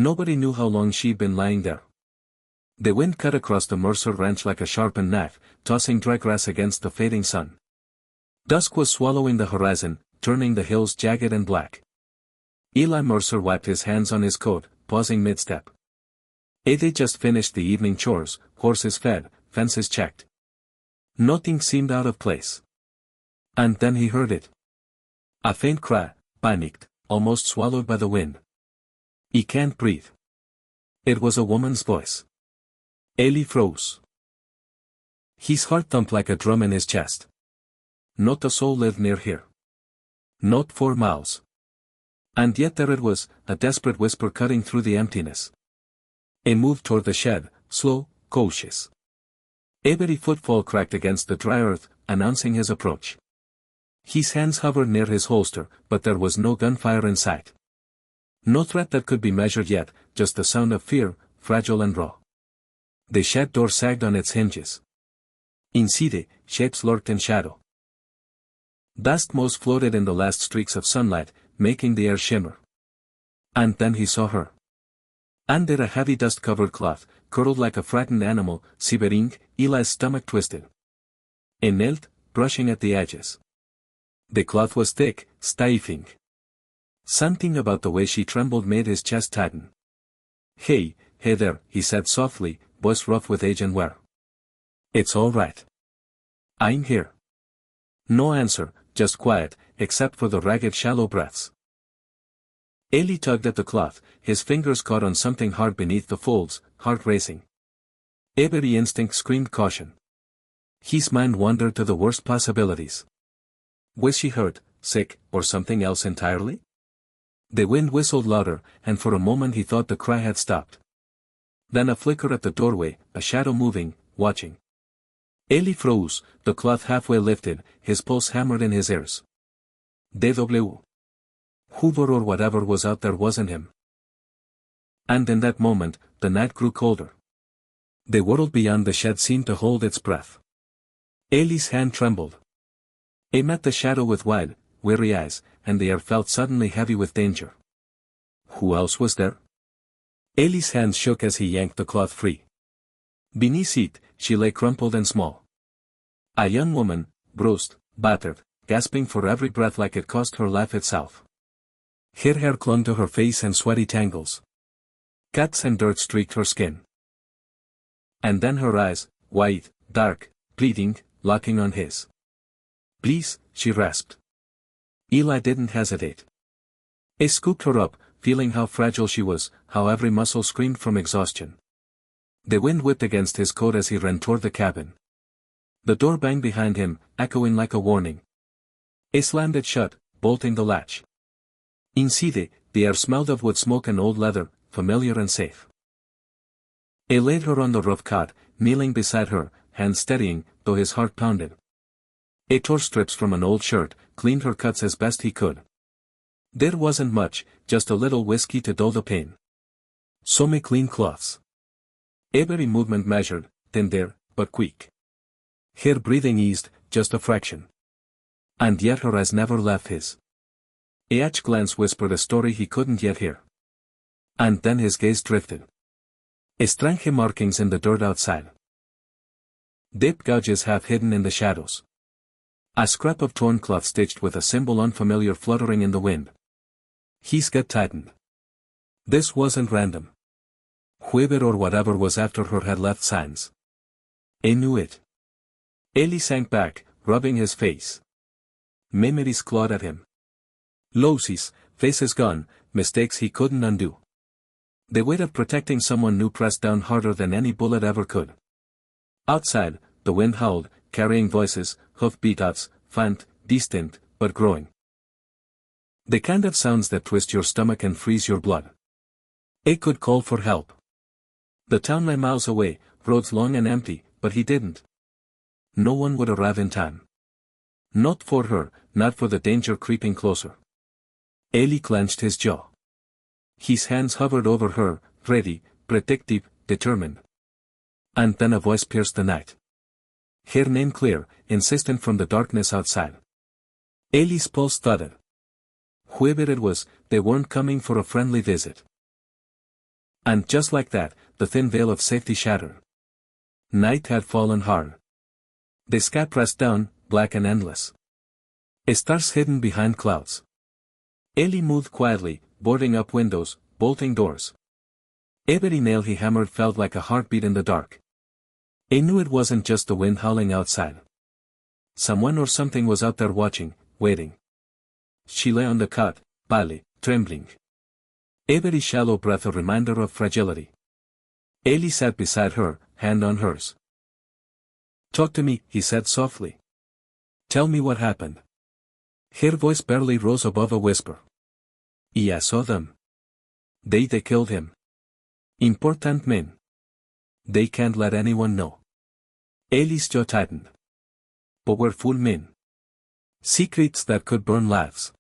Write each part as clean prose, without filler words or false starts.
Nobody knew how long she'd been lying there. The wind cut across the Mercer ranch like a sharpened knife, tossing dry grass against the fading sun. Dusk was swallowing the horizon, turning the hills jagged and black. Eli Mercer wiped his hands on his coat, pausing mid-step. They'd just finished the evening chores, horses fed, fences checked. Nothing seemed out of place. And then he heard it. A faint cry, panicked, almost swallowed by the wind. "He can't breathe." It was a woman's voice. Eli froze. His heart thumped like a drum in his chest. Not a soul lived near here. Not 4 miles. And yet there it was, a desperate whisper cutting through the emptiness. He moved toward the shed, slow, cautious. Every footfall cracked against the dry earth, announcing his approach. His hands hovered near his holster, but there was no gunfire in sight. No threat that could be measured yet, just the sound of fear, fragile and raw. The shed door sagged on its hinges. Inside, shapes lurked in shadow. Dust motes floated in the last streaks of sunlight, making the air shimmer. And then he saw her. Under a heavy dust-covered cloth, curled like a frightened animal, shivering, Eli's stomach twisted. He knelt, brushing at the edges. The cloth was thick, stifling. Something about the way she trembled made his chest tighten. Hey there, he said softly, voice rough with age and wear. "It's all right. I'm here." No answer, just quiet, except for the ragged shallow breaths. Eli tugged at the cloth, his fingers caught on something hard beneath the folds, heart racing. Every instinct screamed caution. His mind wandered to the worst possibilities. Was she hurt, sick, or something else entirely? The wind whistled louder, and for a moment he thought the cry had stopped. Then a flicker at the doorway, a shadow moving, watching. Eli froze, the cloth halfway lifted, his pulse hammered in his ears. DW. Hoover or whatever was out there wasn't him. And in that moment, the night grew colder. The world beyond the shed seemed to hold its breath. Eli's hand trembled. He met the shadow with wide, weary eyes, and the air felt suddenly heavy with danger. Who else was there? Eli's hands shook as he yanked the cloth free. Beneath it, she lay crumpled and small. A young woman, bruised, battered, gasping for every breath like it cost her life itself. Her hair clung to her face in sweaty tangles. Cuts and dirt streaked her skin. And then her eyes, wide, dark, pleading, locking on his. "Please," she rasped. Eli didn't hesitate. He scooped her up, feeling how fragile she was, how every muscle screamed from exhaustion. The wind whipped against his coat as he ran toward the cabin. The door banged behind him, echoing like a warning. He slammed it shut, bolting the latch. Inside, the air smelled of wood smoke and old leather, familiar and safe. He laid her on the rough cot, kneeling beside her, hands steadying, though his heart pounded. He tore strips from an old shirt, cleaned her cuts as best he could. There wasn't much, just a little whiskey to dull the pain. Some clean cloths. Every movement measured, tender, but quick. Her breathing eased, just a fraction. And yet her eyes never left his. Each glance whispered a story he couldn't yet hear. And then his gaze drifted. Strange markings in the dirt outside. Deep gouges half hidden in the shadows. A scrap of torn cloth stitched with a symbol unfamiliar fluttering in the wind. His gut tightened. This wasn't random. Whoever or whatever was after her had left signs. He knew it. Eli sank back, rubbing his face. Memories clawed at him. Losses, faces gone, mistakes he couldn't undo. The weight of protecting someone new pressed down harder than any bullet ever could. Outside, the wind howled, carrying voices, hoof-beats, faint, distant, but growing. The kind of sounds that twist your stomach and freeze your blood. It could call for help. The town lay miles away, roads long and empty, but he didn't. No one would arrive in time. Not for her, not for the danger creeping closer. Eli clenched his jaw. His hands hovered over her, ready, protective, determined. And then a voice pierced the night. Her name clear, insistent from the darkness outside. Eli's pulse thudded. Whoever it was, they weren't coming for a friendly visit. And just like that, the thin veil of safety shattered. Night had fallen hard. The sky pressed down, black and endless. Stars hidden behind clouds. Ellie moved quietly, boarding up windows, bolting doors. Every nail he hammered felt like a heartbeat in the dark. He knew it wasn't just the wind howling outside. Someone or something was out there watching, waiting. She lay on the cot, pale, trembling. Every shallow breath a reminder of fragility. Ellie sat beside her, hand on hers. "Talk to me," he said softly. "Tell me what happened." Her voice barely rose above a whisper. "I saw them. They killed him. Important men. They can't let anyone know." Ellie's jaw tightened. Powerful men. Secrets that could burn lives.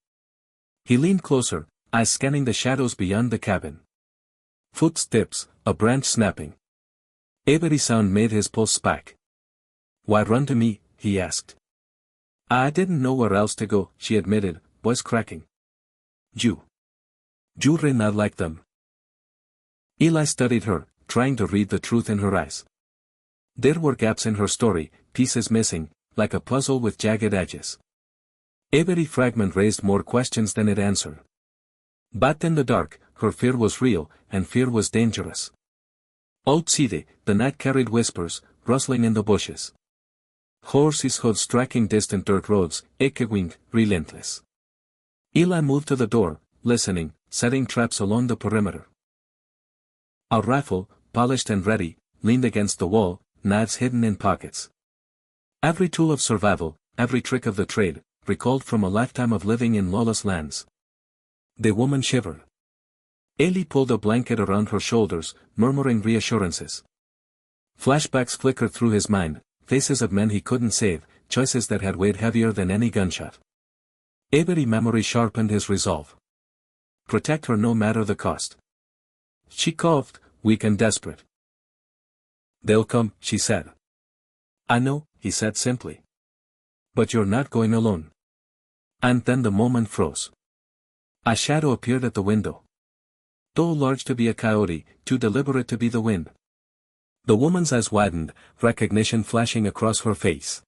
He leaned closer, eyes scanning the shadows beyond the cabin. Footsteps, a branch snapping. Every sound made his pulse spike. "Why run to me?" he asked. "I didn't know where else to go," she admitted, voice cracking. You ran not like them." Eli studied her, trying to read the truth in her eyes. There were gaps in her story, pieces missing, like a puzzle with jagged edges. Every fragment raised more questions than it answered. But in the dark, her fear was real, and fear was dangerous. Outside, the night carried whispers, rustling in the bushes. Horses' hooves striking distant dirt roads, echoing, relentless. Eli moved to the door, listening, setting traps along the perimeter. A rifle, polished and ready, leaned against the wall, knives hidden in pockets. Every tool of survival, every trick of the trade, recalled from a lifetime of living in lawless lands. The woman shivered. Ellie pulled a blanket around her shoulders, murmuring reassurances. Flashbacks flickered through his mind, faces of men he couldn't save, choices that had weighed heavier than any gunshot. Every memory sharpened his resolve. Protect her no matter the cost. She coughed, weak and desperate. "They'll come," she said. "I know," he said simply. "But you're not going alone." And then the moment froze. A shadow appeared at the window. Too large to be a coyote, too deliberate to be the wind. The woman's eyes widened, recognition flashing across her face.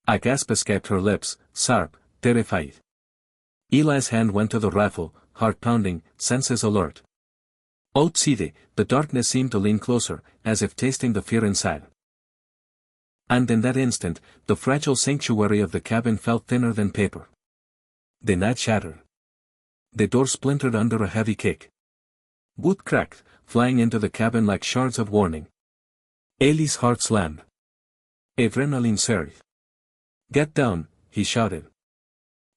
A gasp escaped her lips, sharp, terrified. Eli's hand went to the rifle, heart pounding, senses alert. Outside, the darkness seemed to lean closer, as if tasting the fear inside. And in that instant, the fragile sanctuary of the cabin felt thinner than paper. The night shattered. The door splintered under a heavy kick. Wood cracked, flying into the cabin like shards of warning. Ellie's heart slammed. Adrenaline surged. "Get down," he shouted.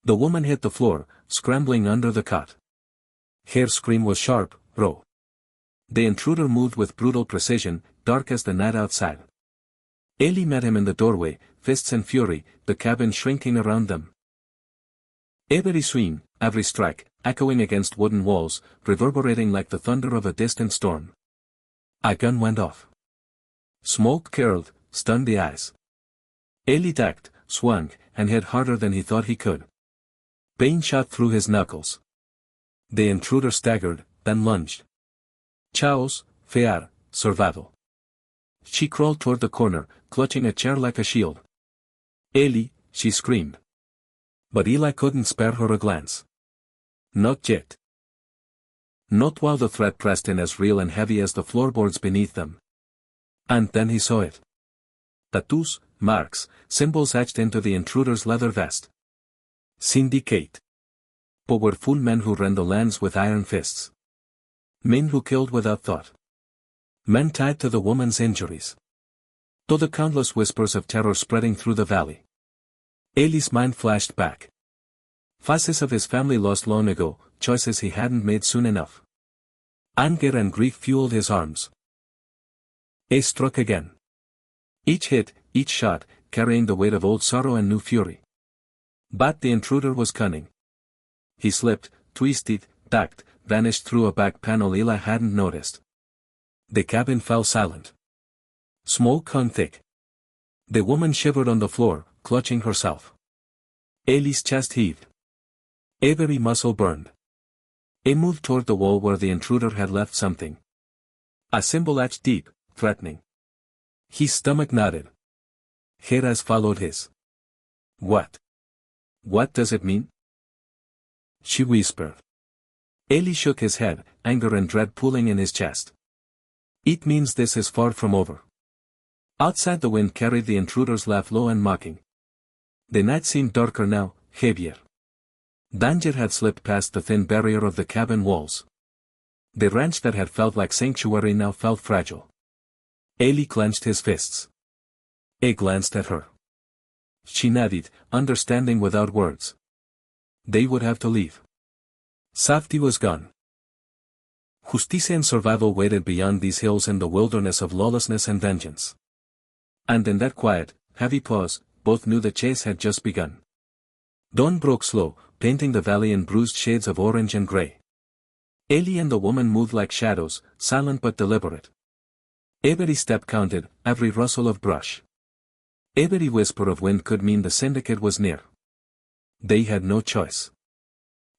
The woman hit the floor, scrambling under the cot. Her scream was sharp, raw. The intruder moved with brutal precision, dark as the night outside. Ellie met him in the doorway, fists in fury, the cabin shrinking around them. Every swing, every strike, echoing against wooden walls, reverberating like the thunder of a distant storm. A gun went off. Smoke curled, stunned the eyes. Ellie ducked, swung, and hit harder than he thought he could. Pain shot through his knuckles. The intruder staggered, then lunged. Chaos, fear, survival. She crawled toward the corner, clutching a chair like a shield. "Ellie," she screamed. But Eli couldn't spare her a glance. Not yet. Not while the threat pressed in as real and heavy as the floorboards beneath them. And then he saw it. Tattoos, marks, symbols etched into the intruder's leather vest. Syndicate. Powerful men who ran the lands with iron fists. Men who killed without thought. Men tied to the woman's injuries. To the countless whispers of terror spreading through the valley. Ellie's mind flashed back. Faces of his family lost long ago, choices he hadn't made soon enough. Anger and grief fueled his arms. He struck again. Each hit, each shot, carrying the weight of old sorrow and new fury. But the intruder was cunning. He slipped, twisted, ducked, vanished through a back panel Eli hadn't noticed. The cabin fell silent. Smoke hung thick. The woman shivered on the floor, clutching herself. Ellie's chest heaved. Every muscle burned. He moved toward the wall where the intruder had left something. A symbol etched deep, threatening. His stomach nodded. Her eyes followed his. What? What does it mean? She whispered. Eli shook his head, anger and dread pulling in his chest. It means this is far from over. Outside the wind carried the intruder's laugh low and mocking. The night seemed darker now, heavier. Danger had slipped past the thin barrier of the cabin walls. The ranch that had felt like sanctuary now felt fragile. Eli clenched his fists. He glanced at her. She nodded, understanding without words. They would have to leave. Safety was gone. Justicia and survival waited beyond these hills in the wilderness of lawlessness and vengeance. And in that quiet, heavy pause, both knew the chase had just begun. Dawn broke slow, painting the valley in bruised shades of orange and gray. Eli and the woman moved like shadows, silent but deliberate. Every step counted, every rustle of brush. Every whisper of wind could mean the syndicate was near. They had no choice.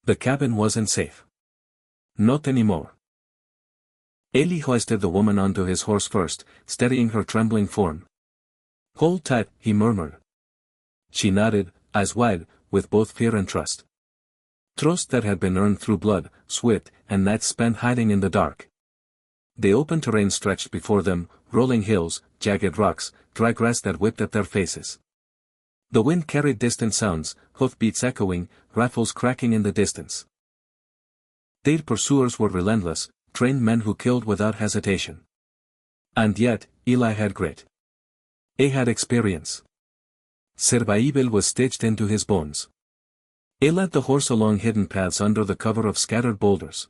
The cabin wasn't safe. Not anymore. Eli hoisted the woman onto his horse first, steadying her trembling form. Hold tight, he murmured. She nodded, eyes wide, with both fear and trust. Trust that had been earned through blood, sweat, and nights spent hiding in the dark. The open terrain stretched before them, rolling hills, jagged rocks, dry grass that whipped at their faces. The wind carried distant sounds, hoofbeats echoing, rifles cracking in the distance. Their pursuers were relentless, trained men who killed without hesitation. And yet, Eli had grit. He had experience. Survival was stitched into his bones. He led the horse along hidden paths under the cover of scattered boulders.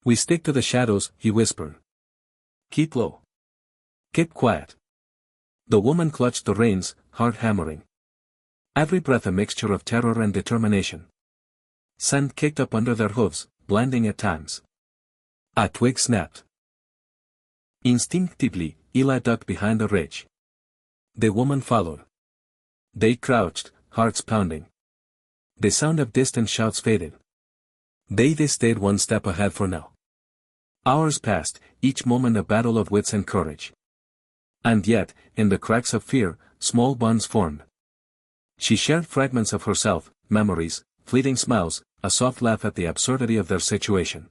We stick to the shadows, he whispered. Keep low. Keep quiet. The woman clutched the reins, heart hammering. Every breath a mixture of terror and determination. Sand kicked up under their hooves, blinding at times. A twig snapped. Instinctively, Eli ducked behind a ridge. The woman followed. They crouched, hearts pounding. The sound of distant shouts faded. They stayed one step ahead for now. Hours passed, each moment a battle of wits and courage. And yet, in the cracks of fear, small bonds formed. She shared fragments of herself, memories, fleeting smiles, a soft laugh at the absurdity of their situation.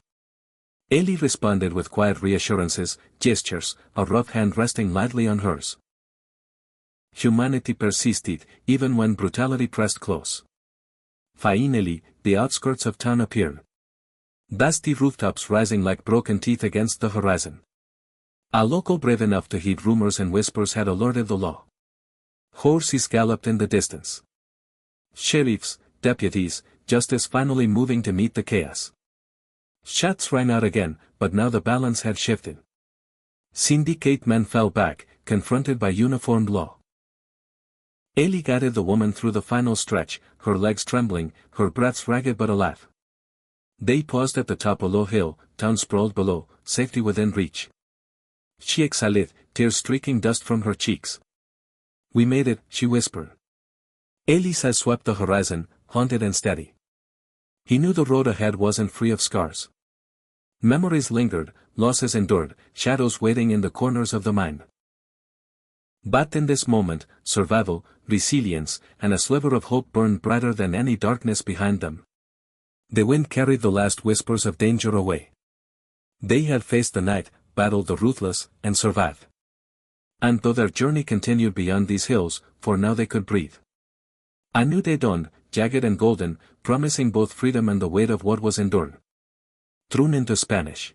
Eli responded with quiet reassurances, gestures, a rough hand resting lightly on hers. Humanity persisted, even when brutality pressed close. Finally, the outskirts of town appeared. Dusty rooftops rising like broken teeth against the horizon. A local brave enough to heed rumors and whispers had alerted the law. Horses galloped in the distance. Sheriffs, deputies, justice finally moving to meet the chaos. Shots rang out again, but now the balance had shifted. Syndicate men fell back, confronted by uniformed law. Eli guided the woman through the final stretch, her legs trembling, her breaths ragged but alive. They paused at the top of a low hill, town sprawled below, safety within reach. She exhaled, tears streaking dust from her cheeks. We made it, she whispered. Eli's eyes swept the horizon, haunted and steady. He knew the road ahead wasn't free of scars. Memories lingered, losses endured, shadows waiting in the corners of the mind. But in this moment, survival, resilience, and a sliver of hope burned brighter than any darkness behind them. The wind carried the last whispers of danger away. They had faced the night, battled the ruthless, and survived. And though their journey continued beyond these hills, for now they could breathe. A new day dawned, jagged and golden, promising both freedom and the weight of what was endured. Thrown into Spanish.